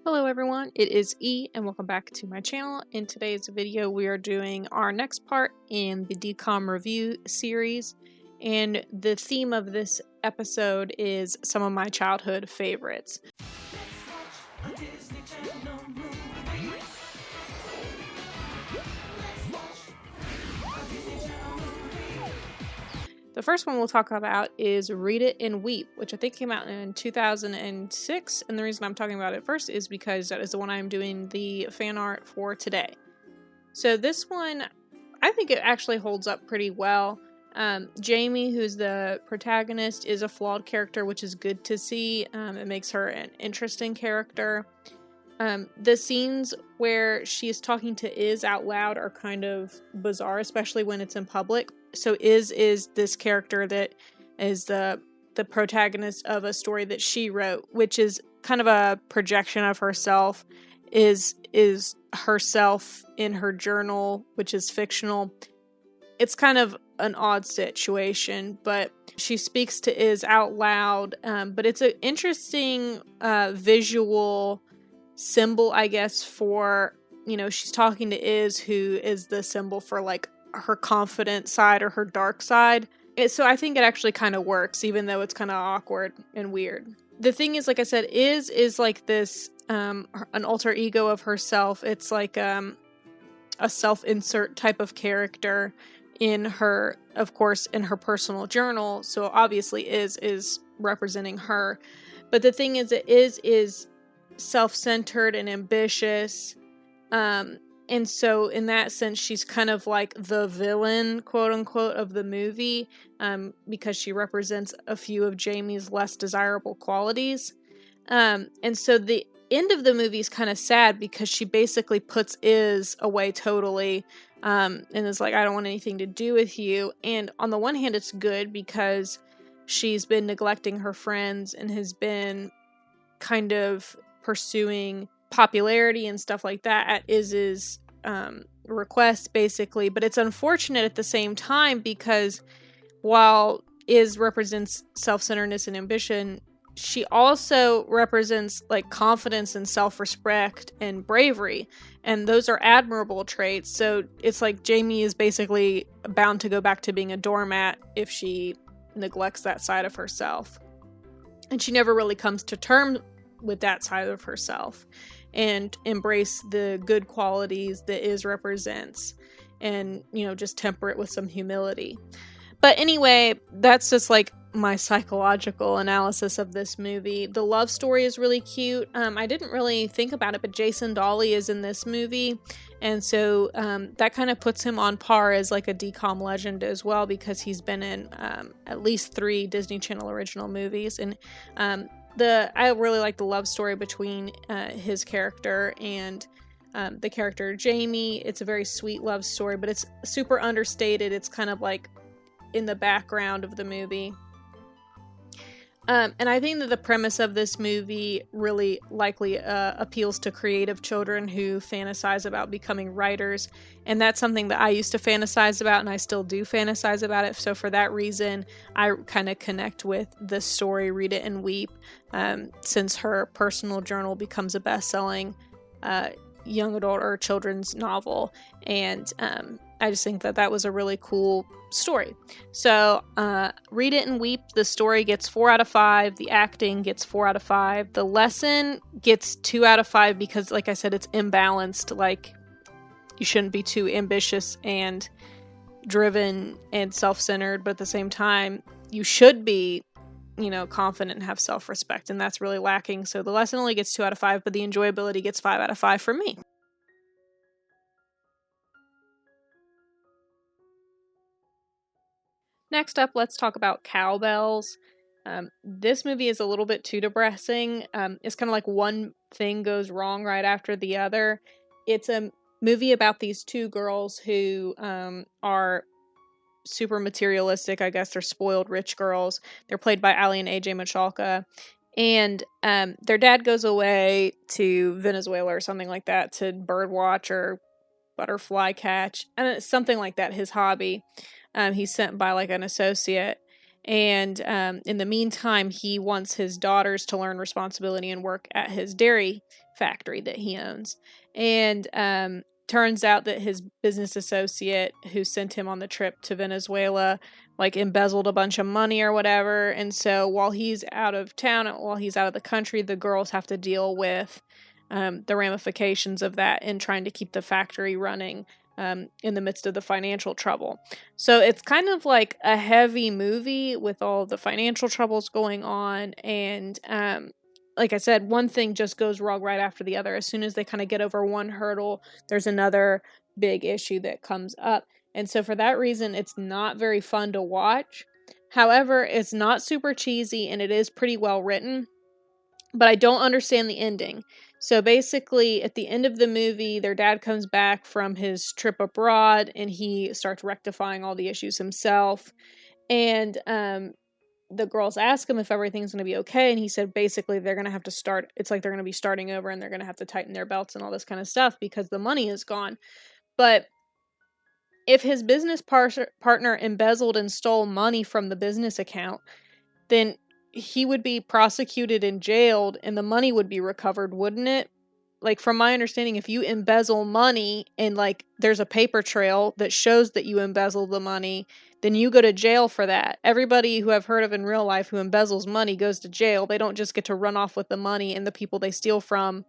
Hello everyone, it is E and welcome back to my channel. In today's video we are doing our next part in the DCOM review series, and the theme of this episode is some of my childhood favorites. The first one we'll talk about is Read It and Weep, which I think came out in 2006, and the reason I'm talking about it first is because that is the one I'm doing the fan art for today. So this one, I think it actually holds up pretty well. Jamie, who's the protagonist, is a flawed character, which is good to see. It makes her an interesting character. The scenes where she is talking to Iz out loud are kind of bizarre, especially when it's in public. So Iz is this character that is the protagonist of a story that she wrote, which is kind of a projection of herself. Is herself in her journal, which is fictional. It's kind of an odd situation, but she speaks to Iz out loud. But it's an interesting visual symbol, I guess, for, she's talking to Iz, who is the symbol for like her confident side or her dark side. So I think it actually kind of works, even though it's kind of awkward and weird. The thing is, like I said, Iz is like this, an alter ego of herself. It's like a self-insert type of character in her, of course, in her personal journal. So obviously Iz is representing her. But the thing is that Iz is self-centered and ambitious. And so in that sense, she's kind of like the villain, quote unquote, of the movie, because she represents a few of Jamie's less desirable qualities. And so the end of the movie is kind of sad because she basically puts Iz away totally, and is like, I don't want anything to do with you. And on the one hand, it's good because she's been neglecting her friends and has been kind of pursuing popularity and stuff like that at Iz's request, basically. But it's unfortunate at the same time because while Iz represents self-centeredness and ambition, she also represents like confidence and self-respect and bravery, and those are admirable traits. So it's like Jamie is basically bound to go back to being a doormat if she neglects that side of herself, and she never really comes to terms with that side of herself and embrace the good qualities that Iz represents, and just temper it with some humility. But anyway, that's just like my psychological analysis of this movie. The love story is really cute. I didn't really think about it, but Jason Dolley is in this movie, and so that kind of puts him on par as like a DCOM legend as well, because he's been in at least 3 Disney Channel original movies. And I really like the love story between his character and the character Jamie. It's a very sweet love story, but it's super understated. It's kind of like in the background of the movie. And I think that the premise of this movie really likely appeals to creative children who fantasize about becoming writers. And that's something that I used to fantasize about, and I still do fantasize about it. So for that reason, I kind of connect with the story Read It and Weep, since her personal journal becomes a best-selling young adult or children's novel. And I just think that was a really cool story. So Read It and Weep, the story gets 4 out of 5. The acting gets 4 out of 5. The lesson gets 2 out of 5 because, like I said, it's imbalanced. Like, you shouldn't be too ambitious and driven and self-centered, but at the same time, you should be, confident and have self-respect, and that's really lacking. So the lesson only gets 2 out of 5, but the enjoyability gets 5 out of 5 for me. Next up, let's talk about Cowbells. This movie is a little bit too depressing. It's kind of like one thing goes wrong right after the other. It's a movie about these 2 girls who are super materialistic. I guess they're spoiled rich girls. They're played by Ali and AJ Michalka. And their dad goes away to Venezuela or something like that to birdwatch or butterfly catch. And it's something like that, his hobby. He's sent by like an associate. And in the meantime, he wants his daughters to learn responsibility and work at his dairy factory that he owns. And turns out that his business associate who sent him on the trip to Venezuela like embezzled a bunch of money or whatever. And so while he's out of town, while he's out of the country, the girls have to deal with the ramifications of that and trying to keep the factory running in the midst of the financial trouble. So it's kind of like a heavy movie with all the financial troubles going on. And like I said, one thing just goes wrong right after the other. As soon as they kind of get over one hurdle, there's another big issue that comes up. And so for that reason, it's not very fun to watch. However, it's not super cheesy and it is pretty well written. But I don't understand the ending. So basically, at the end of the movie, their dad comes back from his trip abroad and he starts rectifying all the issues himself. And the girls ask him if everything's going to be okay. And he said basically they're going to have to start. It's like they're going to be starting over and they're going to have to tighten their belts and all this kind of stuff because the money is gone. But if his business partner embezzled and stole money from the business account, then he would be prosecuted and jailed and the money would be recovered, wouldn't it? Like, from my understanding, if you embezzle money and like there's a paper trail that shows that you embezzled the money, then you go to jail for that. Everybody who I've heard of in real life who embezzles money goes to jail. They don't just get to run off with the money, and the people they steal from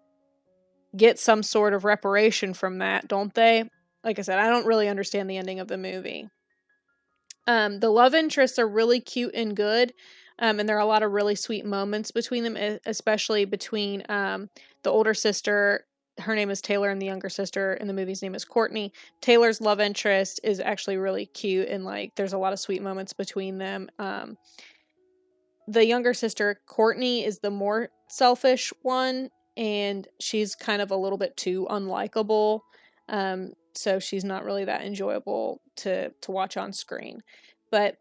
get some sort of reparation from that, don't they? Like I said, I don't really understand the ending of the movie. The love interests are really cute and good. And there are a lot of really sweet moments between them, especially between the older sister. Her name is Taylor, and the younger sister in the movie's name is Courtney. Taylor's love interest is actually really cute, and like there's a lot of sweet moments between them. The younger sister, Courtney, is the more selfish one, and she's kind of a little bit too unlikable. So she's not really that enjoyable to watch on screen. But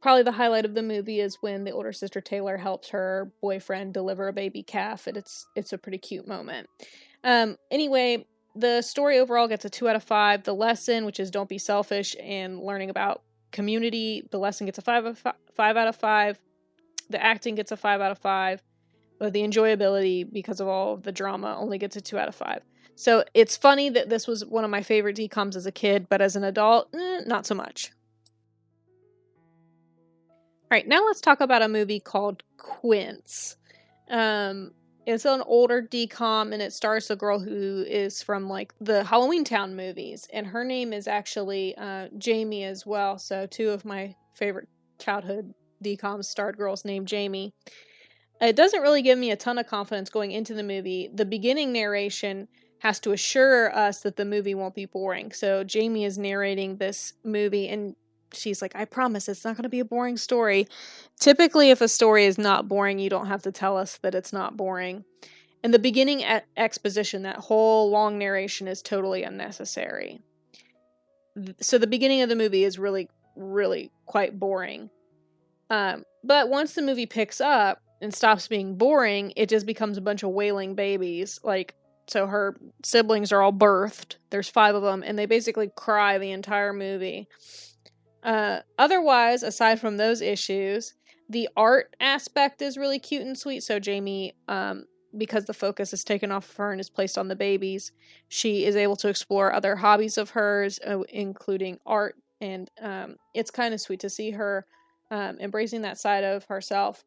probably the highlight of the movie is when the older sister Taylor helps her boyfriend deliver a baby calf, and it's a pretty cute moment. Anyway, the story overall gets a 2 out of 5. The lesson, which is don't be selfish and learning about community, the lesson gets a 5 out of 5. The acting gets a 5 out of 5. But the enjoyability, because of all of the drama, only gets a 2 out of 5. So it's funny that this was one of my favorite DCOMs as a kid, but as an adult, not so much. Alright, now let's talk about a movie called Quints. It's an older DCOM, and it stars a girl who is from like the Halloween Town movies, and her name is actually Jamie as well. So 2 of my favorite childhood DCOMs starred girls named Jamie. It doesn't really give me a ton of confidence going into the movie. The beginning narration has to assure us that the movie won't be boring. So Jamie is narrating this movie, and she's like, I promise it's not going to be a boring story. Typically, if a story is not boring, you don't have to tell us that it's not boring. And the beginning exposition, that whole long narration, is totally unnecessary. So the beginning of the movie is really, really quite boring. But once the movie picks up and stops being boring, it just becomes a bunch of wailing babies. Like, so her siblings are all birthed. There's 5 of them, and they basically cry the entire movie. Otherwise, aside from those issues, the art aspect is really cute and sweet. So Jamie, because the focus is taken off of her and is placed on the babies, she is able to explore other hobbies of hers, including art. And it's kind of sweet to see her embracing that side of herself.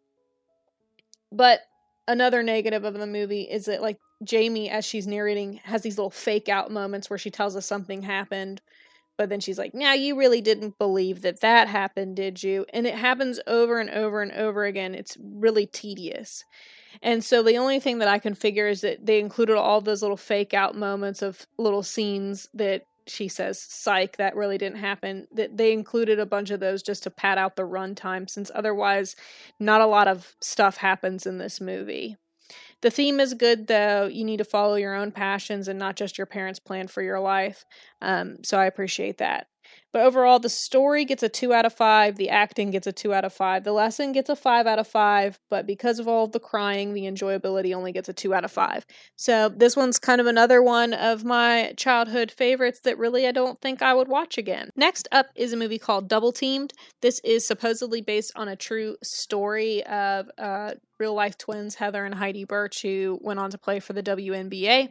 But another negative of the movie is that, like, Jamie, as she's narrating, has these little fake out moments where she tells us something happened, but then she's like, now you really didn't believe that happened, did you? And it happens over and over and over again. It's really tedious. And so the only thing that I can figure is that they included all those little fake out moments of little scenes that she says, psych, that really didn't happen. That they included a bunch of those just to pad out the runtime, since otherwise not a lot of stuff happens in this movie. The theme is good, though. You need to follow your own passions and not just your parents' plan for your life. So I appreciate that. But overall, the story gets a 2 out of 5, the acting gets a 2 out of 5, the lesson gets a 5 out of 5, but because of all the crying, the enjoyability only gets a 2 out of 5. So this one's kind of another one of my childhood favorites that really I don't think I would watch again. Next up is a movie called Double Teamed. This is supposedly based on a true story of real-life twins, Heather and Heidi Birch, who went on to play for the WNBA.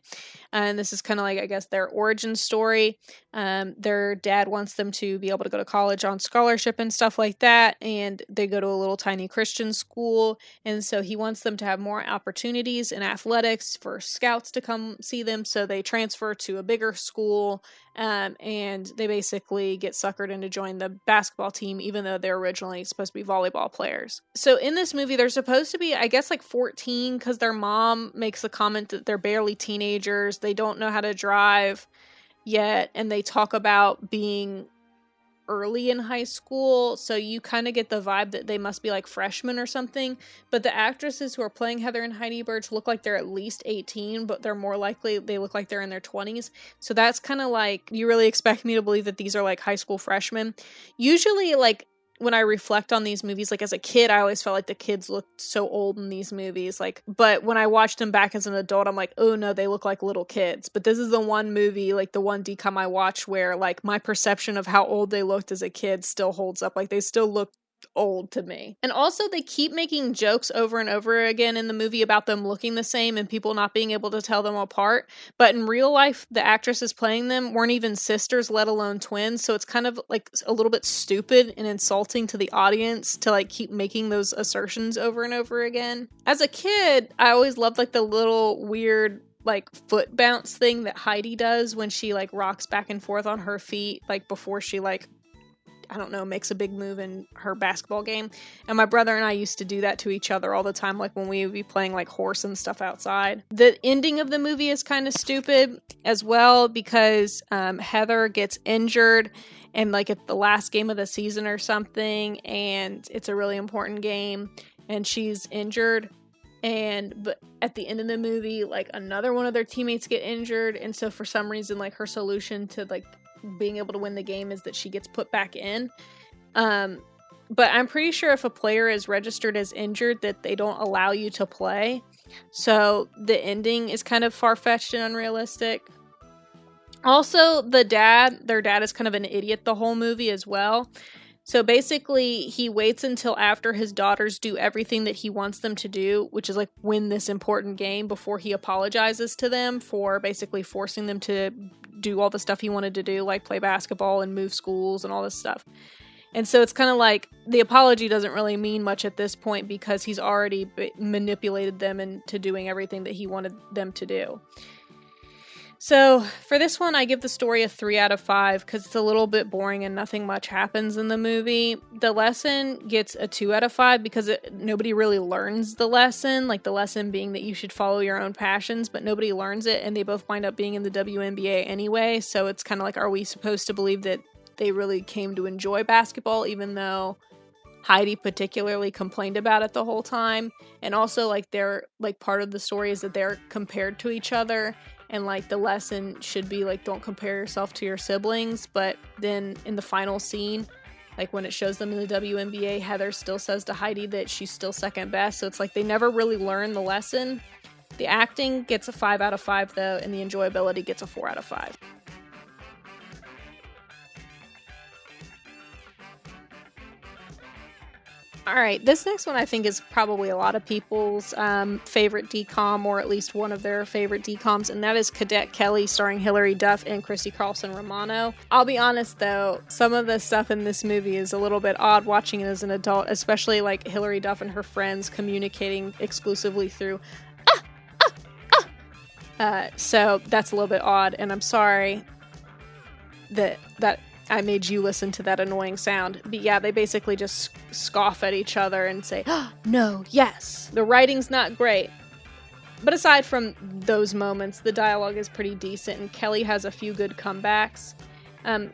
And this is kind of like, I guess, their origin story. Their dad wants them to be able to go to college on scholarship and stuff like that, and they go to a little tiny Christian school, and so he wants them to have more opportunities in athletics for scouts to come see them, so they transfer to a bigger school, and they basically get suckered into joining the basketball team, even though they're originally supposed to be volleyball players. So in this movie, they're supposed to be, I guess, like 14, because their mom makes the comment that they're barely teenagers, they don't know how to drive yet, and they talk about being early in high school, so you kind of get the vibe that they must be like freshmen or something. But the actresses who are playing Heather and Heidi Birch look like they're at least 18, but they're more likely they look like they're in their 20s. So that's kind of like, you really expect me to believe that these are like high school freshmen. Usually, like, when I reflect on these movies, like as a kid, I always felt like the kids looked so old in these movies. Like, but when I watched them back as an adult, I'm like, oh no, they look like little kids. But this is the one movie, like the one DCOM I watched, where like my perception of how old they looked as a kid still holds up. Like they still look old to me. And also they keep making jokes over and over again in the movie about them looking the same and people not being able to tell them apart, but in real life the actresses playing them weren't even sisters, let alone twins, so it's kind of like a little bit stupid and insulting to the audience to like keep making those assertions over and over again. As a kid, I always loved like the little weird like foot bounce thing that Heidi does when she like rocks back and forth on her feet, like before she like, I don't know, makes a big move in her basketball game. And my brother and I used to do that to each other all the time, like when we would be playing like horse and stuff outside. The ending of the movie is kind of stupid as well, because Heather gets injured and like at the last game of the season or something, and it's a really important game, and she's injured. But at the end of the movie, like another one of their teammates get injured, and so for some reason, like her solution to like being able to win the game is that she gets put back in. But I'm pretty sure if a player is registered as injured that they don't allow you to play. So the ending is kind of far-fetched and unrealistic. Also, their dad is kind of an idiot the whole movie as well. So basically, he waits until after his daughters do everything that he wants them to do, which is like win this important game, before he apologizes to them for basically forcing them to do all the stuff he wanted to do, like play basketball and move schools and all this stuff. And so it's kind of like the apology doesn't really mean much at this point, because he's already manipulated them into doing everything that he wanted them to do. So for this one, I give the story a 3 out of 5 because it's a little bit boring and nothing much happens in the movie. The lesson gets a 2 out of 5 because nobody really learns the lesson, like the lesson being that you should follow your own passions, but nobody learns it, and they both wind up being in the WNBA anyway. So it's kind of like, are we supposed to believe that they really came to enjoy basketball, even though Heidi particularly complained about it the whole time? And also, like, they're like, part of the story is that they're compared to each other, and like the lesson should be like, don't compare yourself to your siblings. But then in the final scene, like when it shows them in the WNBA, Heather still says to Heidi that she's still second best. So it's like they never really learn the lesson. The acting gets a 5 out of 5 though, and the enjoyability gets a 4 out of 5. All right, this next one I think is probably a lot of people's favorite DCOM, or at least one of their favorite DCOMs, and that is Cadet Kelly, starring Hilary Duff and Christy Carlson Romano. I'll be honest though, some of the stuff in this movie is a little bit odd watching it as an adult, especially like Hilary Duff and her friends communicating exclusively through so that's a little bit odd, and I'm sorry that I made you listen to that annoying sound. But yeah, they basically just scoff at each other and say, oh, no, yes. The writing's not great. But aside from those moments, the dialogue is pretty decent, and Kelly has a few good comebacks.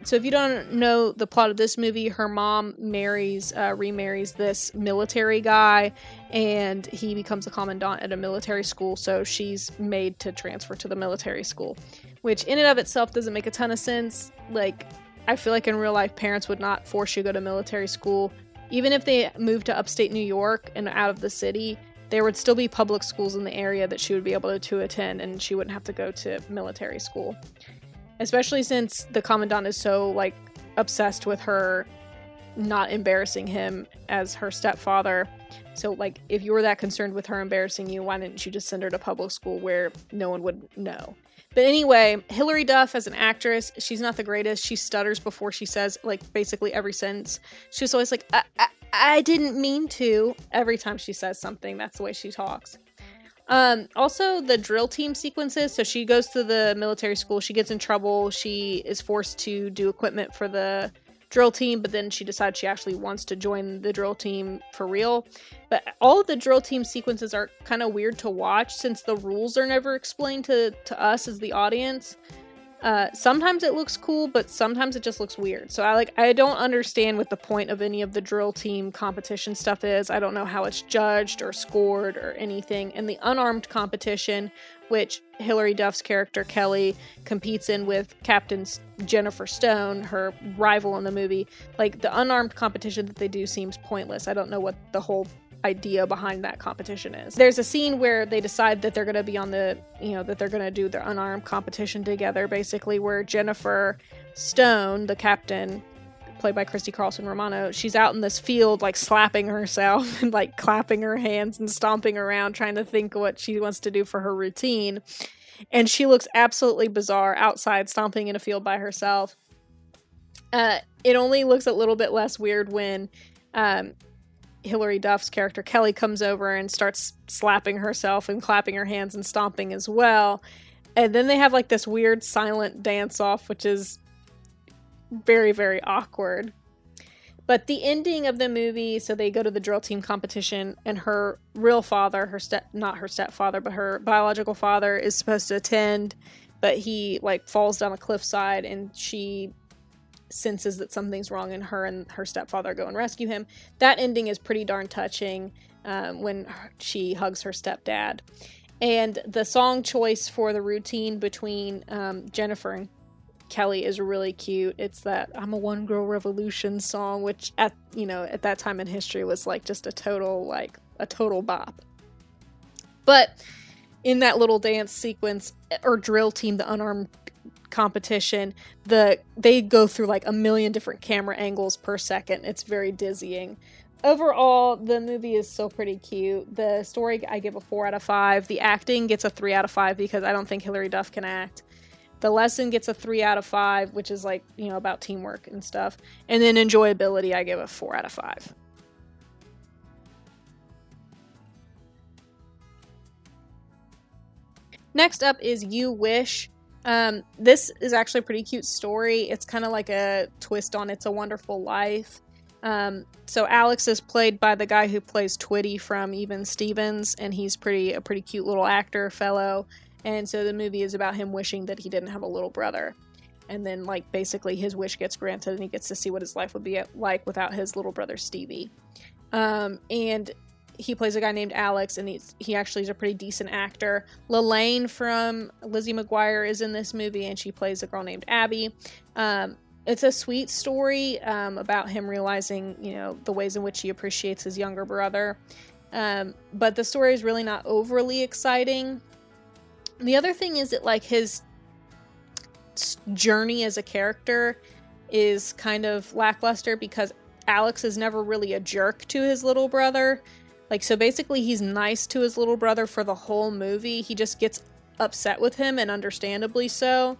So if you don't know the plot of this movie, her mom remarries this military guy, and he becomes a commandant at a military school, so she's made to transfer to the military school, which in and of itself doesn't make a ton of sense. Like, I feel like in real life, parents would not force you to go to military school. Even if they moved to upstate New York and out of the city, there would still be public schools in the area that she would be able to attend, and she wouldn't have to go to military school. Especially since the commandant is so, like, obsessed with her not embarrassing him as her stepfather. So, like, if you were that concerned with her embarrassing you, why didn't you just send her to public school where no one would know? But anyway, Hilary Duff as an actress, she's not the greatest. She stutters before she says, like, basically every sentence. She's always like, I didn't mean to. Every time she says something, that's the way she talks. Also, the drill team sequences. So she goes to the military school. She gets in trouble. She is forced to do equipment for the drill team, but then she decides she actually wants to join the drill team for real. But all of the drill team sequences are kind of weird to watch since the rules are never explained to us as the audience. Sometimes it looks cool, but sometimes it just looks weird. So I don't understand what the point of any of the drill team competition stuff is. I don't know how it's judged or scored or anything. And the unarmed competition, which Hilary Duff's character Kelly competes in with Captain Jennifer Stone, her rival in the movie, like the unarmed competition that they do seems pointless. I don't know what the whole idea behind that competition is. There's a scene where they decide that they're going to be on the, that they're going to do their unarmed competition together, basically, where Jennifer Stone, the captain, played by Christy Carlson Romano, she's out in this field, like, slapping herself and, like, clapping her hands and stomping around, trying to think what she wants to do for her routine. And she looks absolutely bizarre outside, stomping in a field by herself. It only looks a little bit less weird when Hilary Duff's character Kelly comes over and starts slapping herself and clapping her hands and stomping as well. And then they have, like, this weird silent dance off, which is very, very awkward. But the ending of the movie, so they go to the drill team competition, and her real father, not her stepfather, but her biological father is supposed to attend, but he, like, falls down a cliffside, and she senses that something's wrong, and her stepfather go and rescue him. That ending is pretty darn touching when she hugs her stepdad. And the song choice for the routine between Jennifer and Kelly is really cute. It's that I'm a One Girl Revolution song, which at that time in history was like just a total bop. But in that little dance sequence or drill team, the unarmed competition, they go through like a million different camera angles per second. It's very dizzying. Overall, the movie is still pretty cute. The story, I give a 4 out of 5. The acting gets a 3 out of 5 because I don't think Hilary Duff can act. The lesson gets a 3 out of 5, which is like, about teamwork and stuff. And then enjoyability, I give a 4 out of 5. Next up is You Wish. This is actually a pretty cute story. It's kind of like a twist on It's a Wonderful Life. So Alex is played by the guy who plays Twitty from Even Stevens, and he's a pretty cute little actor fellow. And so the movie is about him wishing that he didn't have a little brother. And then, like, basically his wish gets granted and he gets to see what his life would be like without his little brother Stevie. And he plays a guy named Alex, and he actually is a pretty decent actor. Lelaine from Lizzie McGuire is in this movie, and she plays a girl named Abby. It's a sweet story about him realizing, the ways in which he appreciates his younger brother. But the story is really not overly exciting. The other thing is that, like, his journey as a character is kind of lackluster because Alex is never really a jerk to his little brother. Like, so basically he's nice to his little brother for the whole movie. He just gets upset with him, and understandably so.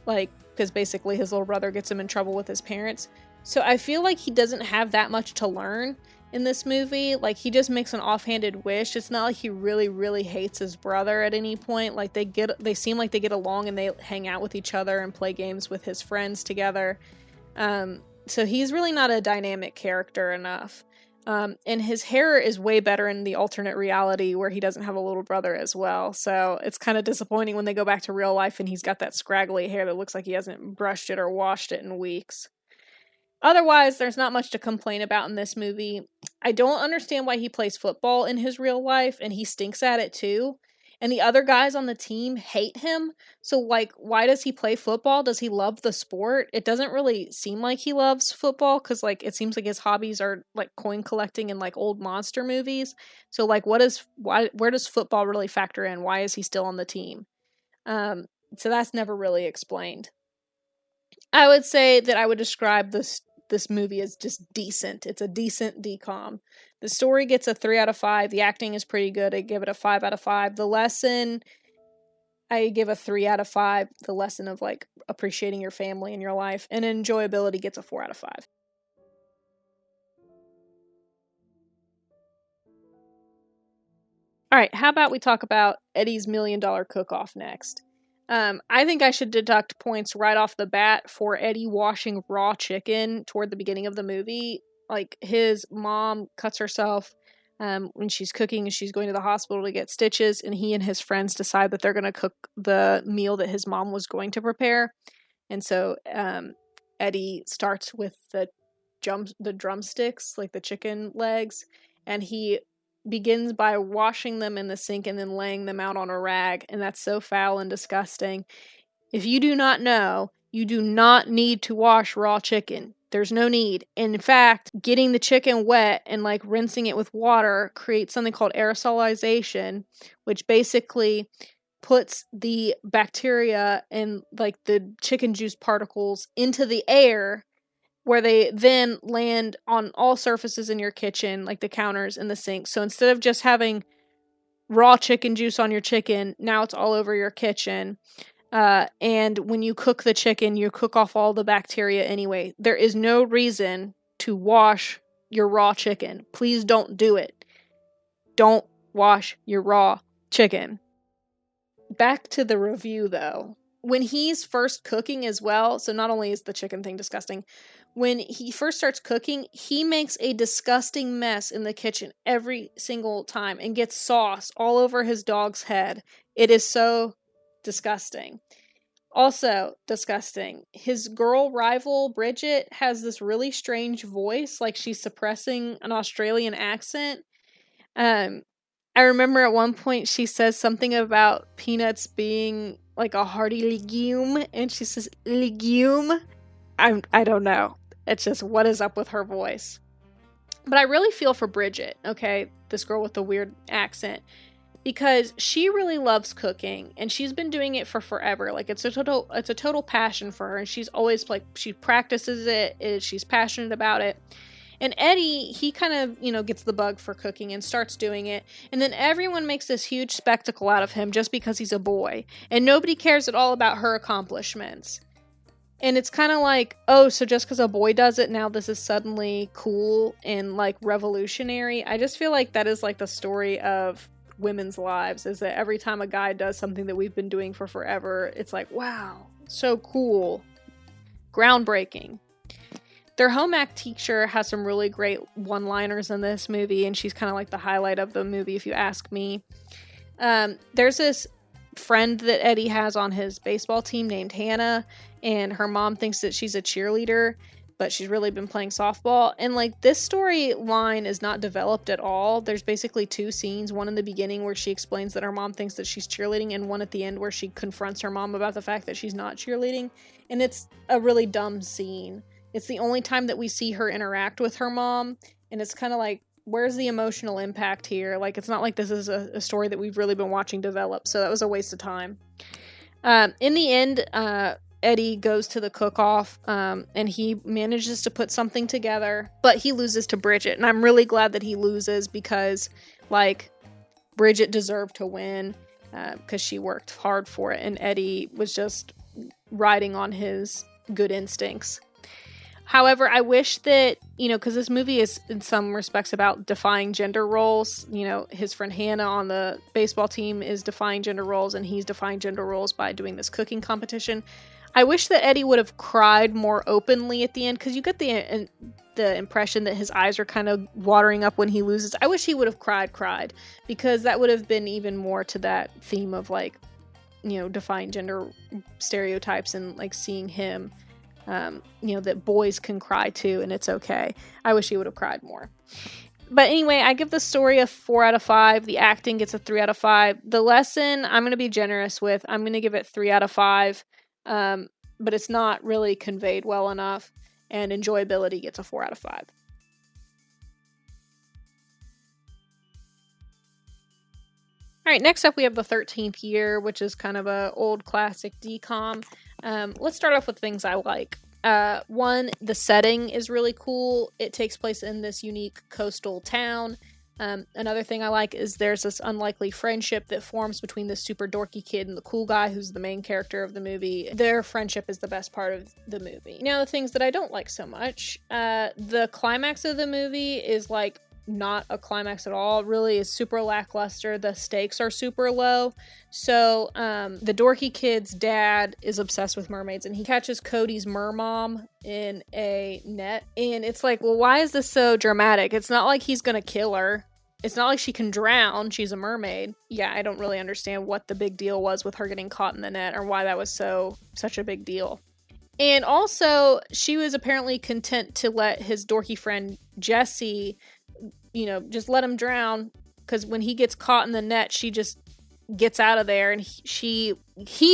Like, because basically his little brother gets him in trouble with his parents. So I feel like he doesn't have that much to learn in this movie. Like, he just makes an offhanded wish. It's not like he really, really hates his brother at any point. Like, they seem like they get along and they hang out with each other and play games with his friends together. So he's really not a dynamic character enough. And his hair is way better in the alternate reality where he doesn't have a little brother as well. So it's kind of disappointing when they go back to real life and he's got that scraggly hair that looks like he hasn't brushed it or washed it in weeks. Otherwise, there's not much to complain about in this movie. I don't understand why he plays football in his real life, and he stinks at it too. And the other guys on the team hate him. So, like, why does he play football? Does he love the sport? It doesn't really seem like he loves football because, like, it seems like his hobbies are, like, coin collecting and, like, old monster movies. So, like, where does football really factor in? Why is he still on the team? So that's never really explained. I would say that I would describe this movie as just decent. It's a decent DCOM. The story gets a 3 out of 5. The acting is pretty good. I give it a 5 out of 5. The lesson, I give a 3 out of 5. The lesson of, like, appreciating your family and your life. And enjoyability gets a 4 out of 5. Alright, how about we talk about Eddie's $1 million cook-off next? I think I should deduct points right off the bat for Eddie washing raw chicken toward the beginning of the movie. Like, his mom cuts herself when she's cooking and she's going to the hospital to get stitches, and he and his friends decide that they're going to cook the meal that his mom was going to prepare. And so Eddie starts with the drumsticks, like the chicken legs, and he begins by washing them in the sink and then laying them out on a rag, and that's so foul and disgusting. If you do not know, you do not need to wash raw chicken. There's no need. In fact, getting the chicken wet and, like, rinsing it with water creates something called aerosolization, which basically puts the bacteria and, like, the chicken juice particles into the air, where they then land on all surfaces in your kitchen, like the counters and the sink. So instead of just having raw chicken juice on your chicken, now it's all over your kitchen. And when you cook the chicken, you cook off all the bacteria anyway. There is no reason to wash your raw chicken. Please don't do it. Don't wash your raw chicken. Back to the review, though. When he's first cooking as well, so not only is the chicken thing disgusting, when he first starts cooking, he makes a disgusting mess in the kitchen every single time and gets sauce all over his dog's head. It is so disgusting. Also disgusting. His girl rival, Bridget, has this really strange voice, like she's suppressing an Australian accent. I remember at one point she says something about peanuts being like a hearty legume, and she says legume. I don't know. It's just, what is up with her voice? But I really feel for Bridget, okay? This girl with the weird accent. Because she really loves cooking, and she's been doing it for forever. Like, it's a total passion for her, and she's always, like, she practices it, she's passionate about it. And Eddie, he kind of, gets the bug for cooking and starts doing it. And then everyone makes this huge spectacle out of him just because he's a boy. And nobody cares at all about her accomplishments. And it's kind of like, oh, so just because a boy does it, now this is suddenly cool and, like, revolutionary. I just feel like that is, like, the story of women's lives, is that every time a guy does something that we've been doing for forever, it's like, wow, so cool. Groundbreaking. Their home ec teacher has some really great one-liners in this movie, and she's kind of like the highlight of the movie, if you ask me. There's this friend that Eddie has on his baseball team named Hannah, and her mom thinks that she's a cheerleader, but she's really been playing softball. And, like, this storyline is not developed at all. There's basically 2 scenes, one in the beginning where she explains that her mom thinks that she's cheerleading, and one at the end where she confronts her mom about the fact that she's not cheerleading. And it's a really dumb scene. It's the only time that we see her interact with her mom, and it's kind of like, where's the emotional impact here? Like, it's not like this is a story that we've really been watching develop, so that was a waste of time. In the end, Eddie goes to the cook-off, and he manages to put something together, but he loses to Bridget, and I'm really glad that he loses because, like, Bridget deserved to win because she worked hard for it, and Eddie was just riding on his good instincts. However, I wish that, because this movie is in some respects about defying gender roles. His friend Hannah on the baseball team is defying gender roles, and he's defying gender roles by doing this cooking competition. I wish that Eddie would have cried more openly at the end, because you get the impression that his eyes are kind of watering up when he loses. I wish he would have cried, because that would have been even more to that theme of, like, defying gender stereotypes and, like, seeing him, that boys can cry too, and it's okay. I wish he would have cried more. But anyway, I give the story a 4 out of 5. The acting gets a 3 out of 5. The lesson, I'm going to be generous with. I'm going to give it 3 out of 5. But it's not really conveyed well enough. And enjoyability gets a 4 out of 5. Alright, next up we have the 13th Year, which is kind of a old classic DCOM. Let's start off with things I like. One, the setting is really cool. It takes place in this unique coastal town. Another thing I like is there's this unlikely friendship that forms between the super dorky kid and the cool guy who's the main character of the movie. Their friendship is the best part of the movie. Now, the things that I don't like so much. The climax of the movie is like not a climax at all. It really is super lackluster. The stakes are super low. So the dorky kid's dad is obsessed with mermaids, and he catches Cody's mermom in a net. And it's like, well, why is this so dramatic? It's not like he's gonna kill her. It's not like she can drown. She's a mermaid. Yeah, I don't really understand what the big deal was with her getting caught in the net, or why that was such a big deal. And also, she was apparently content to let his dorky friend Jesse, just let him drown, because when he gets caught in the net, she just gets out of there, and he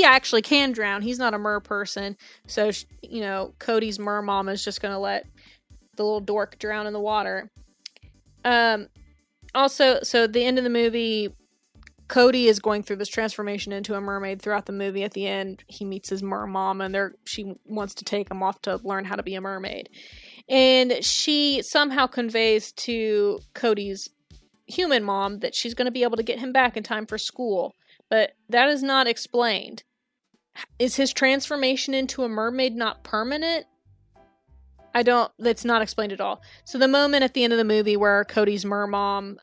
actually can drown. He's not a mer person, so Cody's mer mom is just gonna let the little dork drown in the water. Also, so at the end of the movie, Cody is going through this transformation into a mermaid throughout the movie. At the end, he meets his mer mom, and she wants to take him off to learn how to be a mermaid. And she somehow conveys to Cody's human mom that she's going to be able to get him back in time for school. But that is not explained. Is his transformation into a mermaid not permanent? That's not explained at all. So the moment at the end of the movie where Cody's mer mom,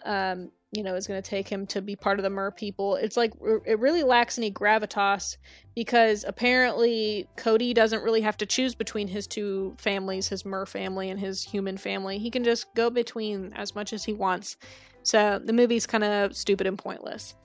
is going to take him to be part of the mer people, it's like, it really lacks any gravitas, because apparently Cody doesn't really have to choose between his two families, his mer family and his human family. He can just go between as much as he wants. So the movie's kind of stupid and pointless.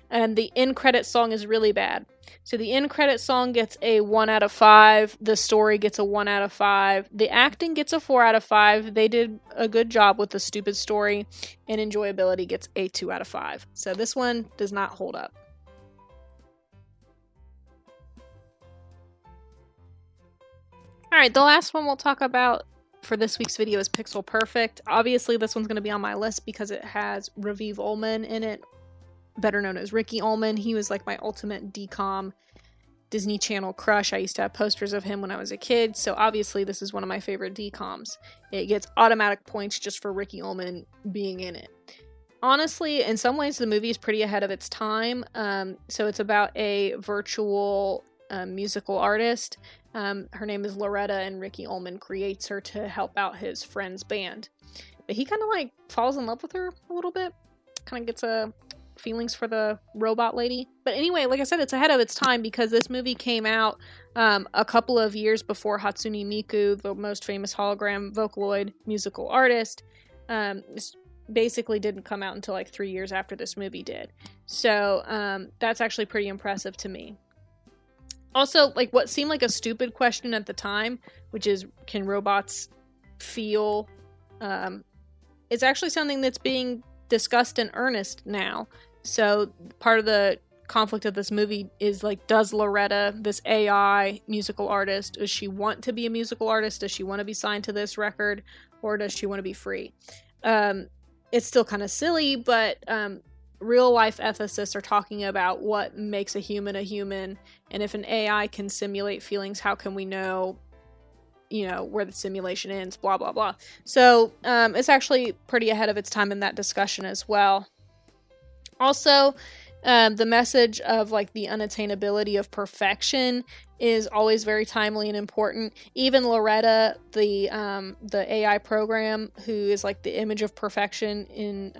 And the end credit song is really bad. So the end credit song gets a 1 out of 5. The story gets a 1 out of 5. The acting gets a 4 out of 5. They did a good job with the stupid story. And enjoyability gets a 2 out of 5. So this one does not hold up. Alright, the last one we'll talk about for this week's video is Pixel Perfect. Obviously, this one's going to be on my list because it has Raviv Ullman in it, better known as Ricky Ullman. He was like my ultimate DCOM Disney Channel crush. I used to have posters of him when I was a kid, so obviously this is one of my favorite DCOMs. It gets automatic points just for Ricky Ullman being in it. Honestly, in some ways the movie is pretty ahead of its time. So it's about a virtual musical artist. Her name is Loretta, and Ricky Ullman creates her to help out his friend's band. But he kind of like falls in love with her a little bit. Kind of gets feelings for the robot lady. But anyway, like I said, it's ahead of its time because this movie came out a couple of years before Hatsune Miku, the most famous hologram Vocaloid musical artist. This basically didn't come out until like 3 years after this movie did. So that's actually pretty impressive to me. Also, like what seemed like a stupid question at the time, which is, can robots feel? It's actually something that's being discussed in earnest now. So part of the conflict of this movie is like, does Loretta, this AI musical artist, does she want to be a musical artist? Does she want to be signed to this record? Or does she want to be free? It's still kind of silly, but real life ethicists are talking about what makes a human, and if an AI can simulate feelings, how can we know, where the simulation ends, blah, blah, blah. So it's actually pretty ahead of its time in that discussion as well. Also, the message of like the unattainability of perfection is always very timely and important. Even Loretta, the AI program, who is like the image of perfection in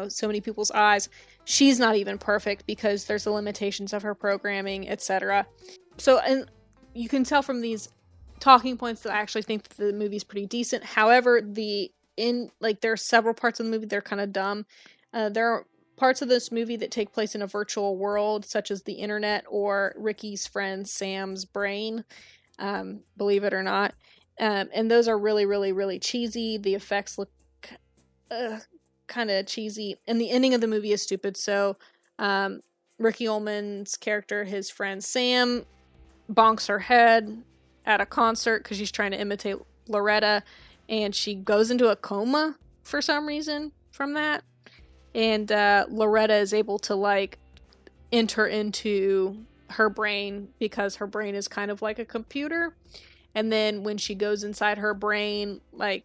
so many people's eyes, she's not even perfect because there's the limitations of her programming, etc. So, and you can tell from these talking points that I actually think that the movie's pretty decent. However, there are several parts of the movie that are kind of dumb. There are parts of this movie that take place in a virtual world, such as the internet or Ricky's friend Sam's brain, believe it or not. And those are really, really, really cheesy. The effects look kind of cheesy. And the ending of the movie is stupid. So, Ricky Ullman's character, his friend Sam, bonks her head at a concert because she's trying to imitate Loretta, and she goes into a coma for some reason from that. And Loretta is able to like enter into her brain because her brain is kind of like a computer. And then when she goes inside her brain, like,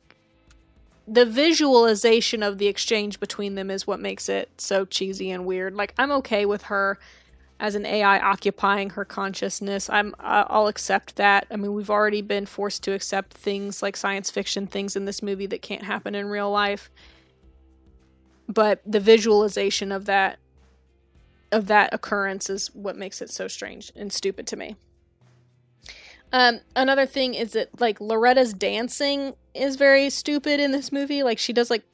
the visualization of the exchange between them is what makes it so cheesy and weird. Like, I'm okay with her as an AI occupying her consciousness. I'll accept that. I mean, we've already been forced to accept things like science fiction things in this movie that can't happen in real life. But the visualization of that occurrence is what makes it so strange and stupid to me. Another thing is that, like, Loretta's dancing is very stupid in this movie. Like, she does, like,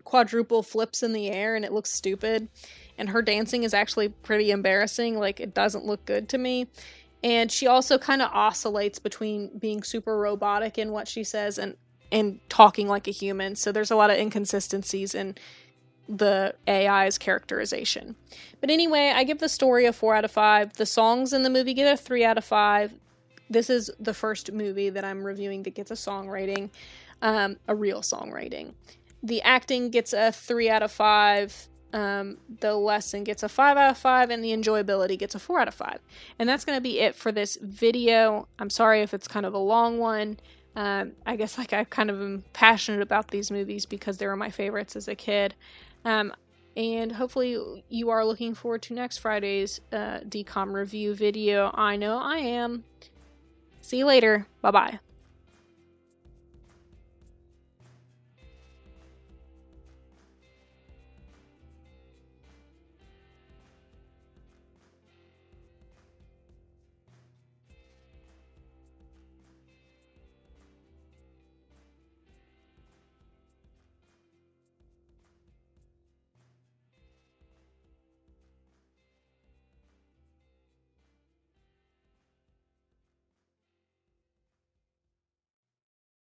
quadruple flips in the air, and it looks stupid. And her dancing is actually pretty embarrassing. Like, it doesn't look good to me. And she also kind of oscillates between being super robotic in what she says and talking like a human. So there's a lot of inconsistencies in the AI's characterization. But anyway, I give the story a 4 out of 5. The songs in the movie get a 3 out of 5. This is the first movie that I'm reviewing that gets a song rating, a real song rating. The acting gets a 3 out of 5. The lesson gets a 5 out of 5, and the enjoyability gets a 4 out of 5. And that's going to be it for this video. I'm sorry if it's kind of a long one. I guess like I kind of am passionate about these movies because they were my favorites as a kid. And hopefully you are looking forward to next Friday's DCOM review video. I know I am. See you later. Bye-bye.